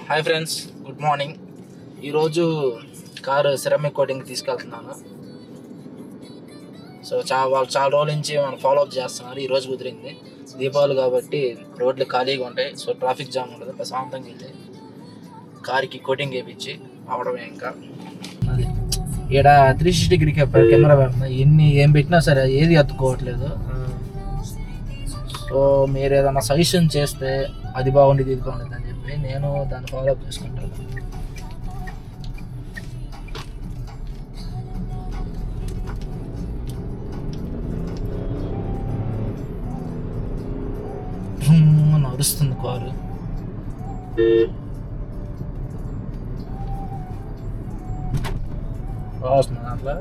Hi friends, good morning. ఈరోజు car ceramic coating తీసుకెళ్తున్నాను. So వాళ్ళు చాలా రోజుల నుంచి మనం ఫాలో అప్ చేస్తున్నారు. ఈరోజు కుదిరింది. దీపావళి కాబట్టి రోడ్లు ఖాళీగా ఉంటాయి, సో ట్రాఫిక్ జామ్ ఉండదు. ప్రశాంతంగా వెళ్ళి కార్కి కోటింగ్ వేయించి అవడమే. ఇంకా అది ఇక్కడ 360 డిగ్రీ కెమెరా పెడుతుంది. ఏం పెట్టినా సరే ఏది అతుక్కోవట్లేదు. సో మీరు ఏదైనా సజెషన్ చేస్తే అది బాగుండేది ఇది బాగుండేది అని చెప్పి నేను దాన్ని ఫాలో అప్ చేసుకుంటాను. నడుస్తుంది కారు. వస్తుంది దాంట్లో.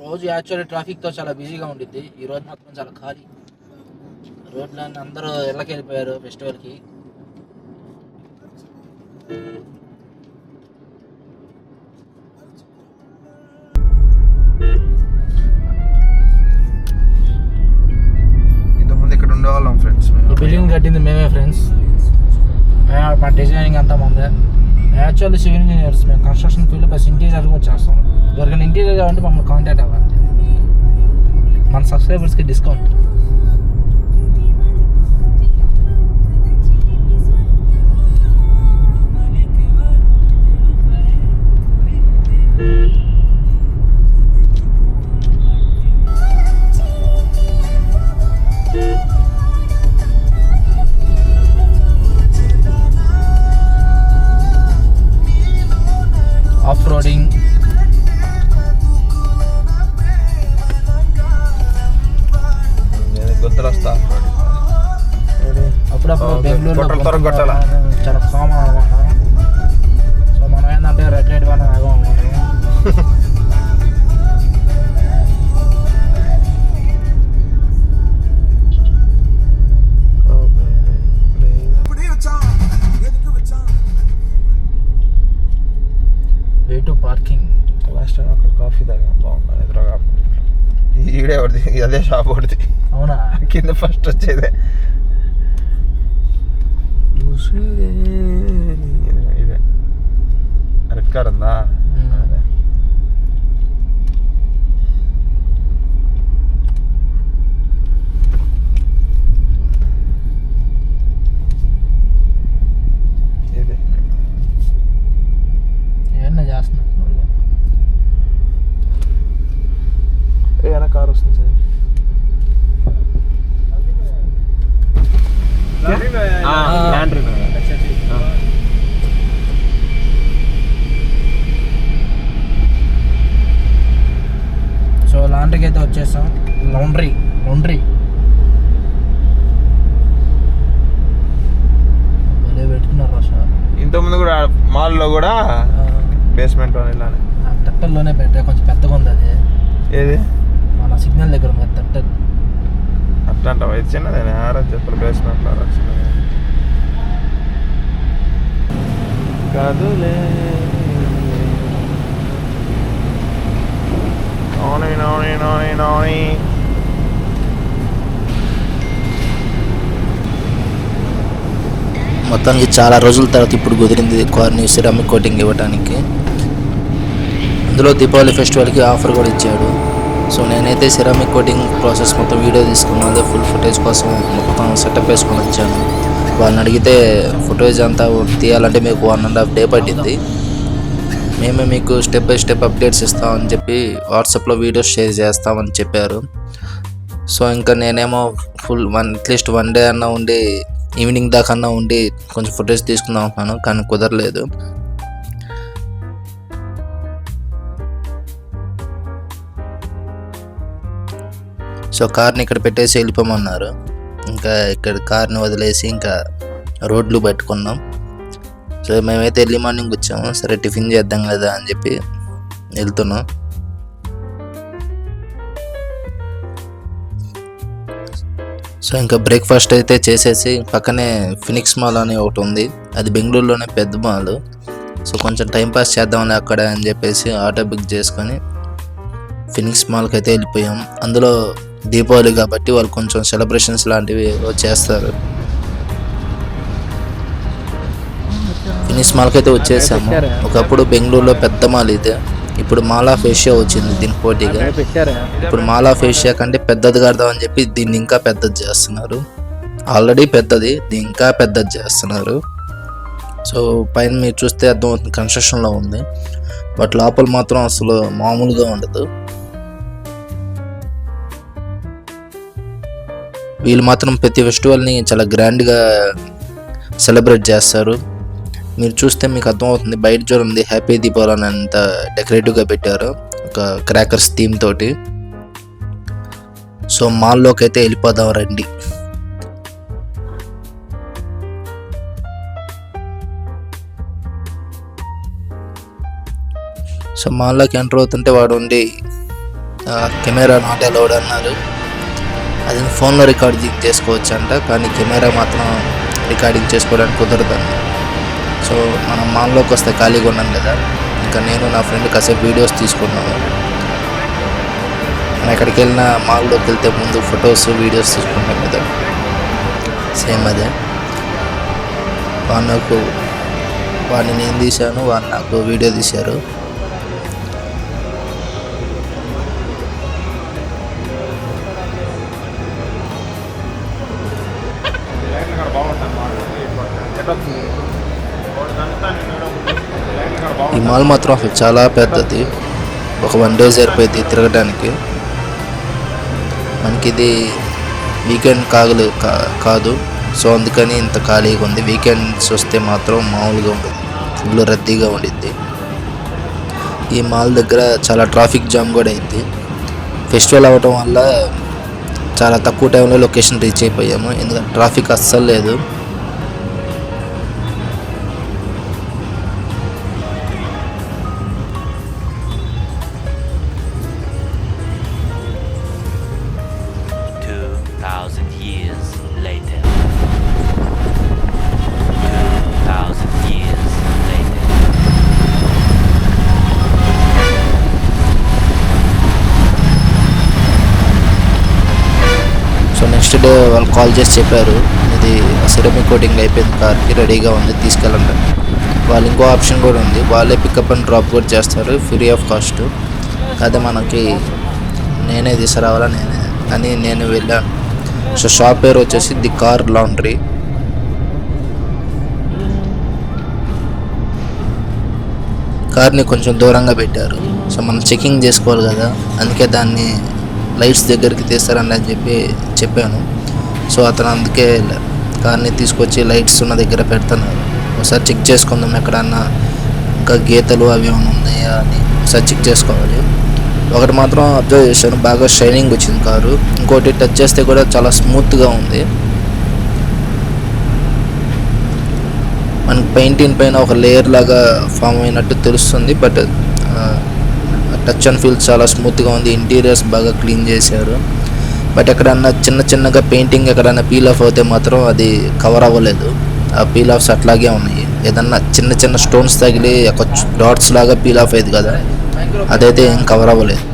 రోజు యాక్చువల్లీ ట్రాఫిక్తో చాలా బిజీగా ఉండిద్ది. ఈ రోజు మాత్రం చాలా ఖాళీ. రోడ్లన్నీ అందరూ ఇళ్ళకి వెళ్ళిపోయారు ఫెస్టివల్కి. ఇంతకుముందు ఇక్కడ ఉండేవాళ్ళం ఫ్రెండ్స్. ఈ బిల్డింగ్ కట్టింది మేమే ఫ్రెండ్స్. మా డిజైనింగ్ అంతా మందే. Actually civil engineers. మేము కన్స్ట్రక్షన్ ఫీల్డ్ ప్లస్ ఇంటీరియర్ కూడా చేస్తాం. ఎవరికైనా ఇంటీరియర్ కావాలంటే మమ్మల్ని కాంటాక్ట్ అవ్వాలి. మన సబ్స్క్రైబర్స్కి డిస్కౌంట్. Off roading. గుర్తులు వస్తా అప్పుడప్పుడు బెంగళూరులో కొట్టాల చాలా కామన్ అనమాట. సో మనం ఏంటంటే రెడ్ లైట్ పైన ఆగం అనమాట. Way to parking. Last time అక్కడ కాఫీ తాగా బాగుంది. ఎదురుగా ఈడే పడుతుంది. అదే షాప్ పడుతుంది. అవునా? కింద ఫస్ట్ వచ్చేదే ఇదే రెడ్ కార్ ఉందా? అదే ఇదే ఏమన్నా చేస్తున్నా. ఏమైనా కార్ వస్తుంది సార్. సో లాండ్రీకి అయితే వచ్చేసాం. లౌండ్రీ భలే పెట్టుకున్నారు సార్. ఇంతకుముందు కూడా మాల్లో కూడా బేస్మెంట్ ఇలానే తట్టల్లోనే పెట్టా. కొంచెం పెద్దగా ఉంది అది. ఏది మన సిగ్నల్ దగ్గర ఉంది తట్టలు. అట్లా అంటావు. ఇది చిన్నదే ఆరోజు చెప్పలు బేస్మెంట్లో కాదులే. మొత్తానికి చాలా రోజుల తర్వాత ఇప్పుడు కుదిరింది కార్ని సిరామిక్ కోటింగ్ ఇవ్వడానికి. అందులో దీపావళి ఫెస్టివల్కి ఆఫర్ కూడా ఇచ్చాడు. సో నేనైతే సిరామిక్ కోటింగ్ ప్రాసెస్ మొత్తం వీడియో తీసుకున్నాను. అదే ఫుల్ ఫుటేజ్ కోసం మొత్తం సెటప్ వేసుకొని వచ్చాను. వాళ్ళని అడిగితే ఫుటేజ్ అంతా తీయాలంటే మీకు 1.5 డే పట్టింది. మేమే మీకు స్టెప్ బై స్టెప్ అప్డేట్స్ ఇస్తామని చెప్పి వాట్సాప్లో వీడియోస్ షేర్ చేస్తామని చెప్పారు. సో ఇంకా నేనేమో అట్లీస్ట్ 1 డే అన్నా ఉండి ఈవినింగ్ దాకా అన్నా ఉండి కొంచెం ఫుటేజ్ తీసుకుందాం అనుకున్నాను, కానీ కుదరలేదు. సో కార్ని ఇక్కడ పెట్టేసి వెళ్ళిపోమన్నారు. ఇంకా ఇక్కడ కార్ని వదిలేసి ఇంకా రోడ్లు పెట్టుకున్నాం. సో మేమైతే ఎర్లీ మార్నింగ్ వచ్చాము. సరే టిఫిన్ చేద్దాం కదా అని చెప్పి వెళ్తున్నాం. సో ఇంకా బ్రేక్ఫాస్ట్ అయితే చేసేసి పక్కనే ఫినిక్స్ మాల్ అని ఒకటి ఉంది, అది బెంగళూరులోనే పెద్ద మాల్. సో కొంచెం టైంపాస్ చేద్దామని అక్కడ అని చెప్పేసి ఆటో బుక్ చేసుకొని ఫినిక్స్ మాల్కి అయితే వెళ్ళిపోయాం. అందులో దీపావళి కాబట్టి వాళ్ళు కొంచెం సెలబ్రేషన్స్ లాంటివి ఏవో చేస్తారు. ఫినిక్స్ మాల్కి అయితే వచ్చేసాము. ఒకప్పుడు బెంగళూరులో పెద్ద మాల్ ఇదే, ఇప్పుడు మాల్ ఆఫ్ ఏషియా వచ్చింది దీనికి పోటీగా. ఇప్పుడు మాల్ ఆఫ్ ఏషియా కంటే పెద్దది కడదామని చెప్పి దీన్ని ఇంకా పెద్దది చేస్తున్నారు. ఆల్రెడీ పెద్దది, దీన్ని ఇంకా పెద్దది చేస్తున్నారు. సో పైన మీరు చూస్తే అర్థమవుతుంది కన్స్ట్రక్షన్లో ఉంది, బట్ లోపల మాత్రం అసలు మామూలుగా ఉండదు. వీళ్ళు మాత్రం ప్రతి ఫెస్టివల్ని చాలా గ్రాండ్గా సెలబ్రేట్ చేస్తారు. మీరు చూస్తే మీకు అర్థమవుతుంది, బయట చూడండి హ్యాపీ దీపావళి అని అంత డెకరేటివ్గా పెట్టారు ఒక క్రాకర్స్ థీమ్ తోటి. సో మాల్లోకి అయితే వెళ్ళిపోదాం రండి. సో మాల్లోకి ఎంటర్ అవుతుంటే వాడు ఉండి కెమెరా నాట్ అలౌడ్ అన్నారు. అది ఫోన్లో రికార్డింగ్ చేసుకోవచ్చు అంట, కానీ కెమెరా మాత్రం రికార్డింగ్ చేసుకోవడానికి కుదరదండి. సో మనం మాల్లోకి వస్తే ఖాళీగా ఉన్నాం కదా, ఇంకా నేను నా ఫ్రెండ్ కాసేపు వీడియోస్ తీసుకున్నాము. మనం ఎక్కడికి వెళ్ళినా మాల్లోకి వెళ్తే ముందు ఫొటోస్ వీడియోస్ తీసుకుంటాం కదా, సేమ్ అదే. వాడిని నేను తీశాను, వాడిని నాకు వీడియో తీశారు. ఈ మాల్ మాత్రం అసలు చాలా పెద్దది, ఒక 1 డే సరిపోయింది తిరగడానికి. మనకి ఇది వీకెండ్ కాదు, సో అందుకని ఇంత ఖాళీగా ఉంది. వీకెండ్స్ వస్తే మాత్రం మామూలుగా ఉండదు, ఫుల్ రద్దీగా ఉండిద్ది. ఈ మాల్ దగ్గర చాలా ట్రాఫిక్ జామ్ కూడా అయింది. ఫెస్టివల్ అవ్వటం వల్ల చాలా తక్కువ టైంలో లొకేషన్ రీచ్ అయిపోయాము, ఎందుకంటే ట్రాఫిక్ అస్సలు లేదు. నెక్స్ట్ డే వాళ్ళు కాల్ చేసి చెప్పారు, ఇది సిరమిక్ కోటింగ్ అయిపోయింది, కార్కి రెడీగా ఉంది తీసుకెళ్ళండి. వాళ్ళు ఇంకో ఆప్షన్ కూడా ఉంది, వాళ్ళే పికప్ అండ్ డ్రాప్ కూడా చేస్తారు ఫ్రీ ఆఫ్ కాస్ట్. అదే మనకి నేనే తీసుకురావాలా నేను వెళ్ళాను. సో షాప్ పేరు వచ్చేసి ది కార్ లాండ్రీ. కార్ని కొంచెం దూరంగా పెట్టారు, సో మనం చెకింగ్ చేసుకోవాలి కదా, అందుకే దాన్ని లైట్స్ దగ్గరికి తీస్తారని చెప్పాను. సో అతను అందుకే కార్ని తీసుకొచ్చి లైట్స్ ఉన్న దగ్గర పెడుతున్నారు. ఒకసారి చెక్ చేసుకుందాం ఎక్కడన్నా ఇంకా గీతలు అవి ఏమైనా ఉన్నాయా అని ఒకసారి చెక్ చేసుకోవాలి. ఒకటి మాత్రం అబ్జర్వ్ చేశాను, బాగా షైనింగ్ వచ్చింది కారు. ఇంకోటి టచ్ చేస్తే కూడా చాలా స్మూత్గా ఉంది. మనకి పెయింటింగ్ పైన ఒక లేయర్ లాగా ఫామ్ అయినట్టు తెలుస్తుంది, బట్ టచ్ అండ్ ఫీల్ చాలా స్మూత్గా ఉంది. ఇంటీరియర్స్ బాగా క్లీన్ చేశారు, బట్ ఎక్కడన్నా చిన్నగా పెయింటింగ్ ఎక్కడన్నా పీల్ ఆఫ్ అవుతే మాత్రం అది కవర్ అవ్వలేదు. ఆ పీల్ ఆఫ్స్ అట్లాగే ఉన్నాయి. ఏదన్నా చిన్న స్టోన్స్ తగిలి ఒక డాట్స్ లాగా పీల్ ఆఫ్ అయ్యేది కదా, అదైతే ఏం కవర్ అవ్వలేదు.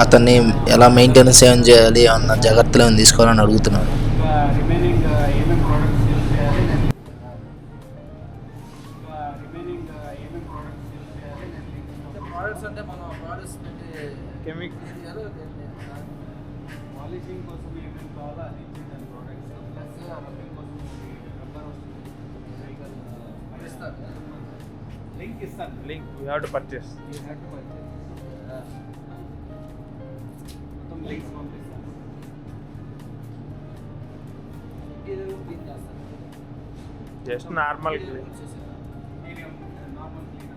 అతన్ని ఎలా మెయింటెనెన్స్ ఏం చేయాలి అన్న జాగ్రత్తలు ఏమైనా తీసుకోవాలని అడుగుతున్నాను. అంటే మనం ప్రోడక్ట్స్ పాలిషింగ్ కోసం ఏమేమి కావాలో అది ఇచ్చింది ప్రోడక్ట్స్ ప్లస్ రబ్బింగ్ కోసం రబ్బర్ వస్తుంది. లింక్ ఇస్తాను, link you have to purchase, మొత్తం లింక్స్ పంపిస్తాను. ఇది క్లీన్ చేస్తాను, just normal clean normal clean.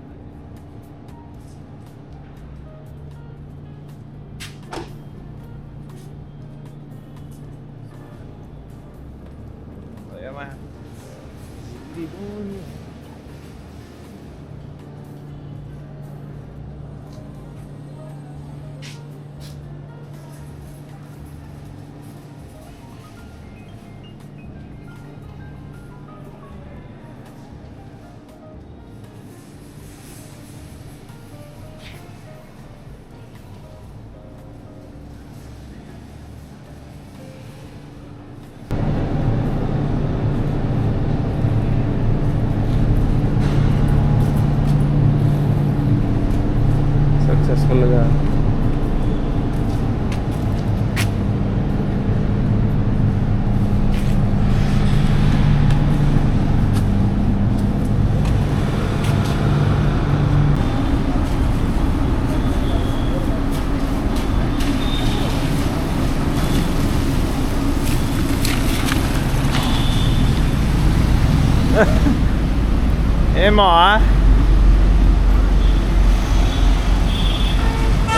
ఏమో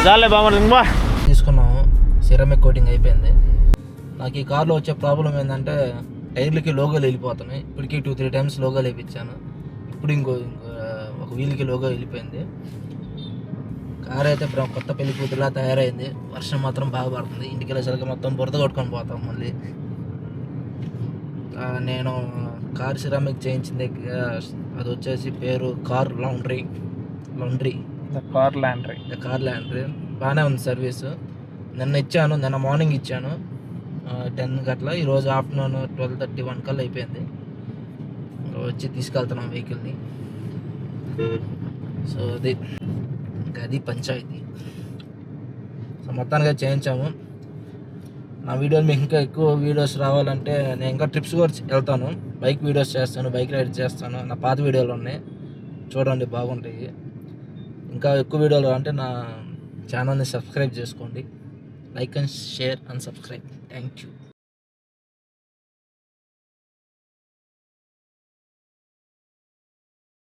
చాలే బాబు బా. తీసుకున్నాము, సిరామిక్ కోటింగ్ అయిపోయింది. నాకు ఈ కార్లో వచ్చే ప్రాబ్లం ఏంటంటే టైర్లకి లోగోలు వెళ్ళిపోతున్నాయి. ఇప్పటికీ 2-3 టైమ్స్ లోగోలు వేయించాను. ఇప్పుడు ఇంకో ఒక వీల్కి లోగో వెళ్ళిపోయింది. కార్ అయితే కొత్త పెళ్లి కూతురులా తయారైంది. వర్షం మాత్రం బాగా పడుతుంది. ఇంటికి వెళ్ళేసరికి మొత్తం బురద కొట్టుకొని పోతాం మళ్ళీ. నేను కార్ సిరామిక్ చేయించింది, అది వచ్చేసి పేరు కార్ లాండ్రీ. Car laundry. బాగానే ఉంది సర్వీసు. నిన్న మార్నింగ్ ఇచ్చాను 10 గట్లా. ఈరోజు ఆఫ్టర్నూన్ 12:31 కల్లా అయిపోయింది. వచ్చి తీసుకెళ్తున్నాం వెహికల్ని. సో అది పంచాయతీ. సో మొత్తానికి చేయించాము. నా వీడియోలు మీకు ఇంకా ఎక్కువ వీడియోస్ రావాలంటే నేను ఇంకా ట్రిప్స్ కూడా వెళ్తాను, బైక్ వీడియోస్ చేస్తాను, బైక్ రైడ్ చేస్తాను. నా పాత వీడియోలు ఉన్నాయి, చూడండి, బాగుంటాయి. ఇంకా ఎక్కువ వీడియోలు అంటే నా ఛానల్ని సబ్స్క్రైబ్ చేసుకోండి. Like and share and subscribe. Thank you.